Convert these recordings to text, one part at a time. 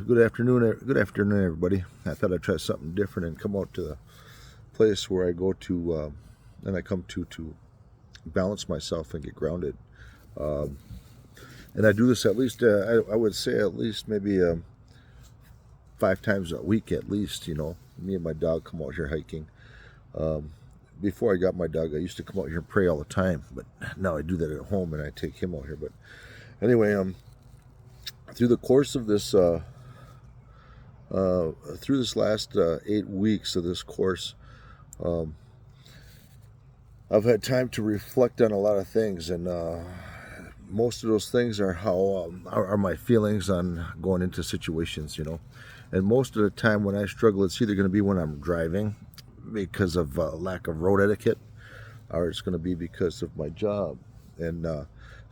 Good afternoon, everybody. I thought I'd try something different and come out to the place where I go to, and I come to balance myself and get grounded. Um, and I do this at least, I would say at least maybe 5 times a week at least. Me and my dog come out here hiking. Um, Before I got my dog, I used to come out here and pray all the time, but now I do that at home and I take him out here. But anyway, through the course of this. Through this last 8 weeks of this course, um, I've had time to reflect on a lot of things, and most of those things are how are my feelings on going into situations, And most of the time, when I struggle, it's either going to be when I'm driving because of lack of road etiquette, or it's going to be because of my job and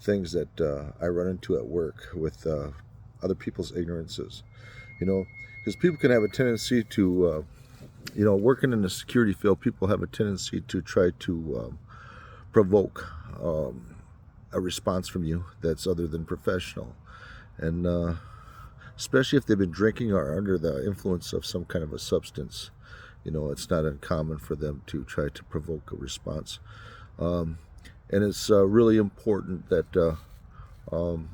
things that I run into at work with other people's ignorances, you know, because people can have a tendency to, working in the security field, people have a tendency to try to provoke a response from you that's other than professional. And especially if they've been drinking or under the influence of some kind of a substance, it's not uncommon for them to try to provoke a response. Um, and it's really important um,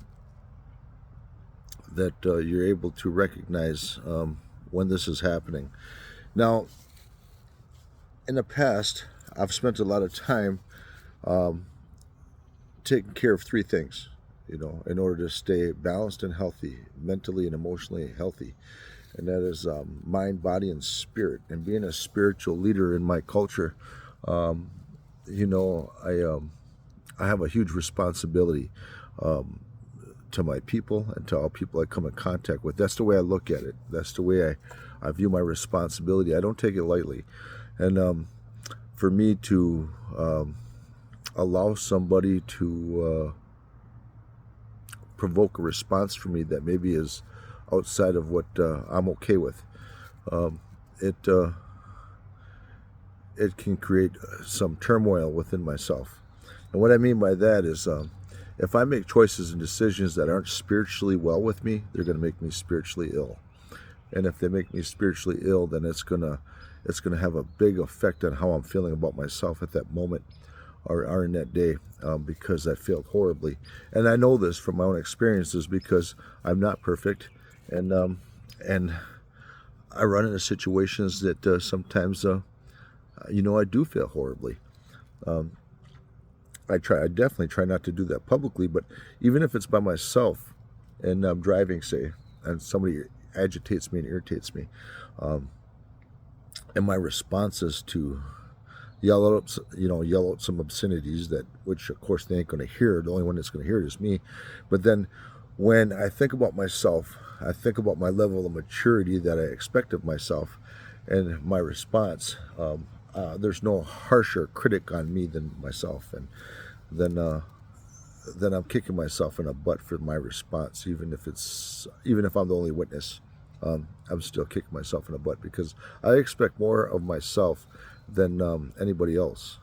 that you're able to recognize when this is happening. Now, in the past, I've spent a lot of time um, taking care of three things, in order to stay balanced and healthy, mentally and emotionally healthy. And that is mind, body, and spirit. And being a spiritual leader in my culture, um, I have a huge responsibility um, to my people and to all people I come in contact with. That's the way I look at it. That's the way I view my responsibility. I don't take it lightly. And for me to allow somebody to provoke a response from me that maybe is outside of what I'm okay with, um, it it can create some turmoil within myself. And what I mean by that is, if I make choices and decisions that aren't spiritually well with me, they're going to make me spiritually ill. And if they make me spiritually ill, then it's gonna have a big effect on how I'm feeling about myself at that moment or in that day, because I failed horribly. And I know this from my own experiences because I'm not perfect, and and I run into situations that sometimes I do fail horribly. Um, I definitely try not to do that publicly, but even if it's by myself and I'm driving, say, and somebody agitates me and irritates me, um, and my response is to yell out some obscenities which of course they ain't going to hear. The only one that's going to hear it is me. But then when I think about myself, I think about my level of maturity that I expect of myself, and my response. There's no harsher critic on me than myself, and then then I'm kicking myself in the butt for my response, even if I'm the only witness. I'm still kicking myself in the butt because I expect more of myself than anybody else.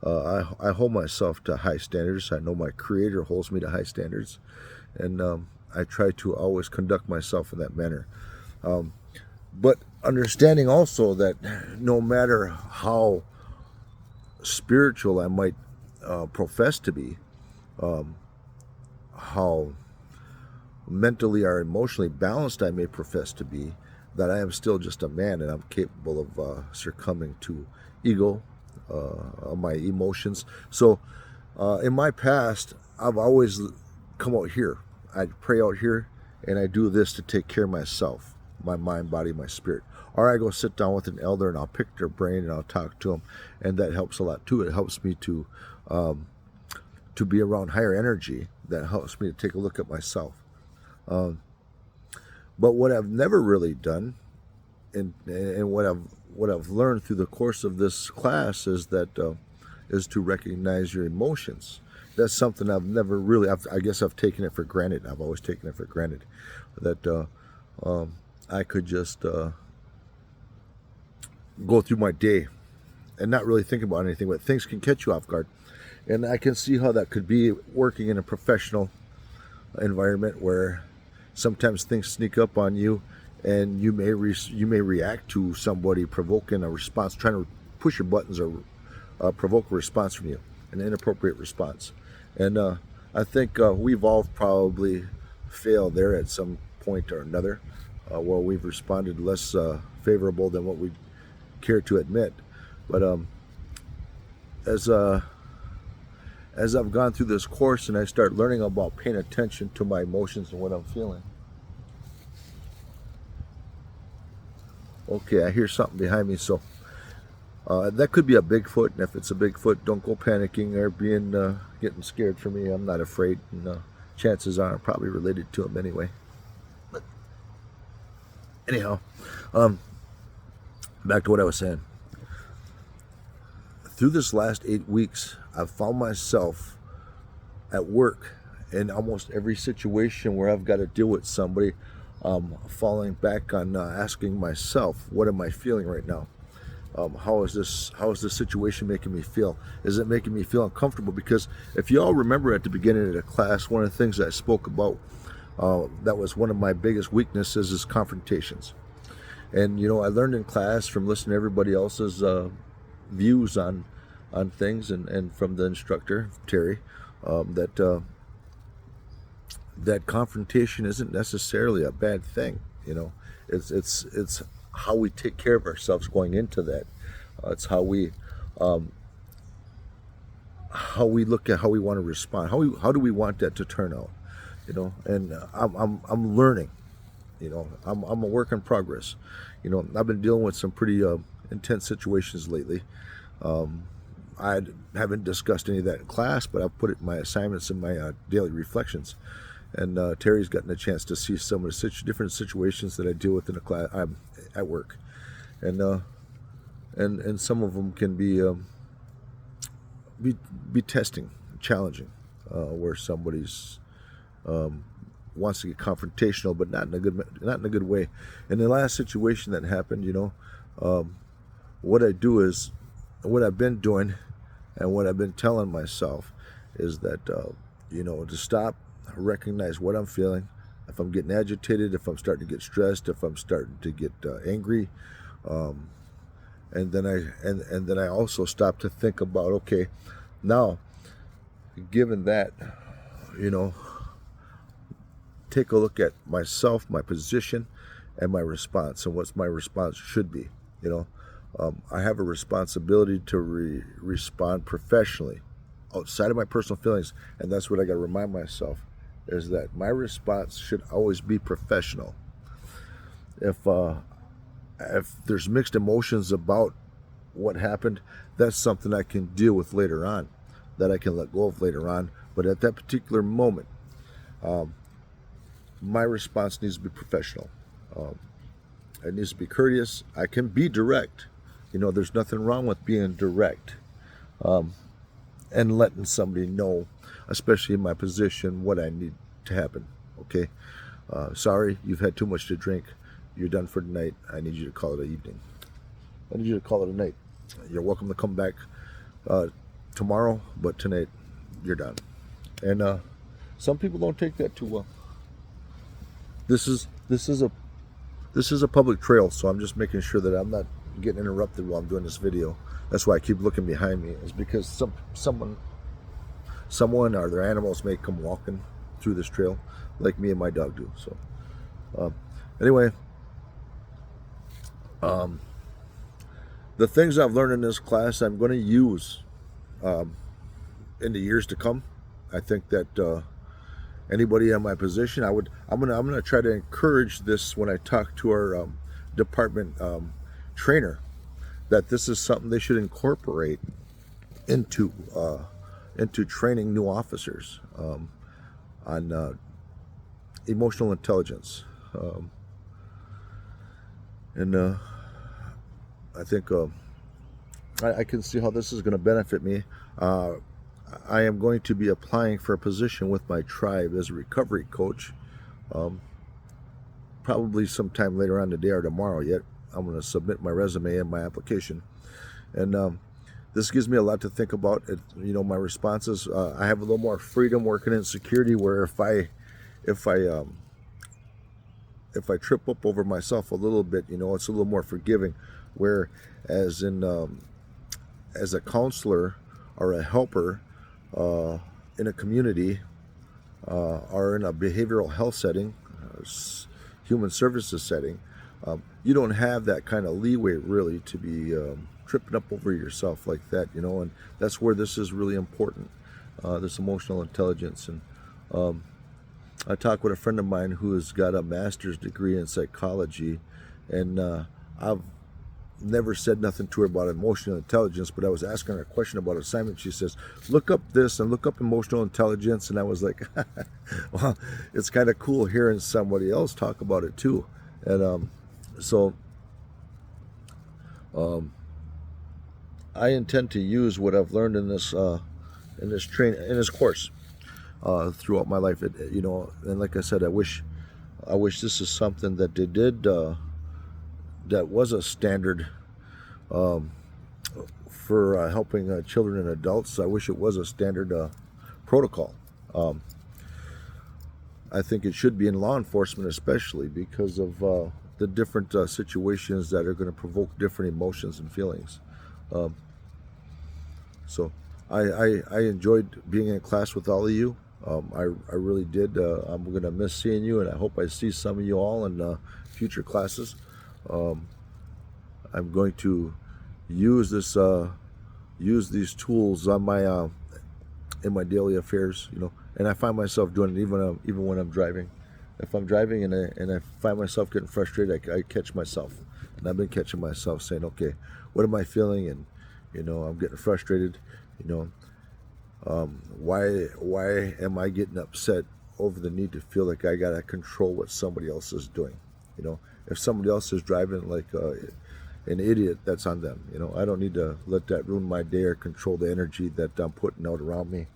I hold myself to high standards. I know my Creator holds me to high standards, and I try to always conduct myself in that manner. Um, but understanding also that no matter how spiritual I might profess to be, um, how mentally or emotionally balanced I may profess to be, that I am still just a man and I'm capable of succumbing to ego, my emotions. So in my past, I've always come out here. I pray out here and I do this to take care of myself, my mind, body, my spirit. Or I go sit down with an elder and I'll pick their brain and I'll talk to them, and that helps a lot too. It helps me um, to be around higher energy. That helps me to take a look at myself. Um, but what I've never really done, and what I've learned through the course of this class is to recognize your emotions. That's something I've never really. I guess I've taken it for granted. I've always taken it for granted that I could just go through my day and not really think about anything. But things can catch you off guard, and I can see how that could be working in a professional environment where Sometimes things sneak up on you, and you may react to somebody provoking a response, trying to push your buttons or provoke a response from you, an inappropriate response. And I think we've all probably failed there at some point or another, where we've responded less favorable than what we care to admit. But as I've gone through this course and I start learning about paying attention to my emotions and what I'm feeling. Okay, I hear something behind me, so that could be a Bigfoot, and if it's a Bigfoot, don't go panicking or getting scared for me. I'm not afraid, and chances are I'm probably related to him anyway. But anyhow, back to what I was saying. Through this last 8 weeks, I've found myself at work in almost every situation where I've got to deal with somebody, falling back on asking myself, what am I feeling right now? How is this situation making me feel? Is it making me feel uncomfortable? Because if you all remember at the beginning of the class, one of the things that I spoke about, that was one of my biggest weaknesses, is confrontations. And I learned in class from listening to everybody else's views on things, and from the instructor Terry, that confrontation isn't necessarily a bad thing. It's how we take care of ourselves going into that. It's how we look at how we want to respond. How do we want that to turn out? And I'm learning. I'm a work in progress. I've been dealing with some pretty intense situations lately. I haven't discussed any of that in class, but I've put it in my assignments and my daily reflections. And Terry's gotten a chance to see some of the different situations that I deal with in a class at work, and some of them can be testing, challenging, where somebody's wants to get confrontational, but not in a good way. In the last situation that happened, what I do is, what I've been doing, and what I've been telling myself is that to stop, recognize what I'm feeling. If I'm getting agitated, if I'm starting to get stressed, if I'm starting to get angry, and then I also stop to think about, okay, now, given that, take a look at myself, my position, and my response, and what my response should be. I have a responsibility to respond professionally, outside of my personal feelings, and that's what I got to remind myself, is that my response should always be professional. If there's mixed emotions about what happened, that's something I can deal with later on, that I can let go of later on. But at that particular moment, my response needs to be professional. It needs to be courteous. I can be direct. There's nothing wrong with being direct, and letting somebody know, especially in my position, what I need to happen. Okay, sorry, you've had too much to drink. You're done for tonight. I need you to call it an evening. I need you to call it a night. You're welcome to come back tomorrow, but tonight you're done. And some people don't take that too well. This is a public trail, so I'm just making sure that I'm not getting interrupted while I'm doing this video. That's why I keep looking behind me, is because someone or their animals may come walking through this trail, like me and my dog do. So anyway, the things I've learned in this class, I'm going to use in the years to come. I think that anybody in my position, I'm gonna try to encourage this when I talk to our department trainer, that this is something they should incorporate into training new officers on emotional intelligence, and I think I can see how this is going to benefit me. I am going to be applying for a position with my tribe as a recovery coach, probably sometime later on today or tomorrow yet. I'm going to submit my resume and my application, and this gives me a lot to think about. My responses. I have a little more freedom working in security, where if I if I trip up over myself a little bit, it's a little more forgiving. Where as in as a counselor or a helper in a community or in a behavioral health setting, human services setting, you don't have that kind of leeway really to be tripping up over yourself like that, and that's where this is really important, this emotional intelligence. And I talked with a friend of mine who has got a master's degree in psychology, and I've never said nothing to her about emotional intelligence, but I was asking her a question about assignment. She says, look up this and look up emotional intelligence. And I was like, well, it's kind of cool hearing somebody else talk about it too. And so I intend to use what I've learned in this course throughout my life. And like I said, I wish this is something that they did that was a standard for helping children and adults. I wish it was a standard protocol. I think it should be in law enforcement, especially because of the different situations that are going to provoke different emotions and feelings. So I enjoyed being in class with all of you. I really did. I'm going to miss seeing you, and I hope I see some of you all in future classes. I'm going to use these tools on my in my daily affairs, and I find myself doing it even when I'm driving. If I'm driving and I find myself getting frustrated, I catch myself, and I've been catching myself saying, okay, what am I feeling? And I'm getting frustrated. Why am I getting upset over the need to feel like I gotta control what somebody else is doing? If somebody else is driving like an idiot, that's on them. I don't need to let that ruin my day or control the energy that I'm putting out around me.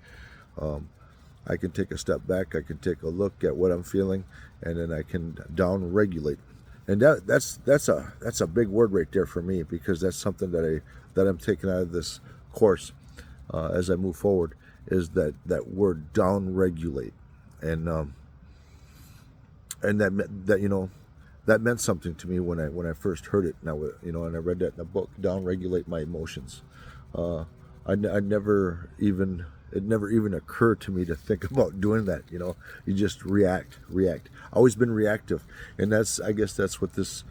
I can take a step back. I can take a look at what I'm feeling, and then I can down regulate. And that's a big word right there for me, because that's something that I'm taking out of this course as I move forward, is that word down regulate. And that meant something to me when I first heard it. And I read that in a book, down regulate my emotions. It never even occurred to me to think about doing that. You just react. Always been reactive, and I guess that's what this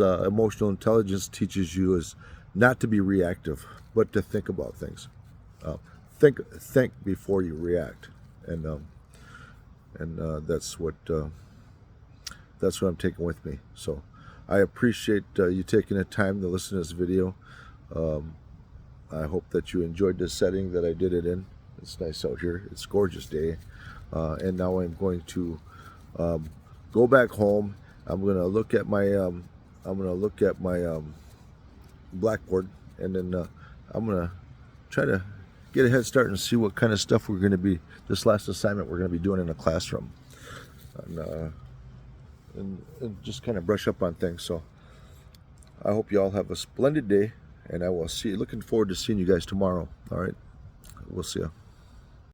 emotional intelligence teaches you, is not to be reactive, but to think about things. Think before you react, and that's what I'm taking with me. So I appreciate you taking the time to listen to this video. I hope that you enjoyed the setting that I did it in. It's nice out here. It's a gorgeous day. And now I'm going to go back home. I'm going to look at my blackboard, and then I'm going to try to get a head start and see what kind of stuff we're going to be, this last assignment we're going to be doing in the classroom. And just kind of brush up on things. So I hope you all have a splendid day, and I will looking forward to seeing you guys tomorrow. All right, we'll see you.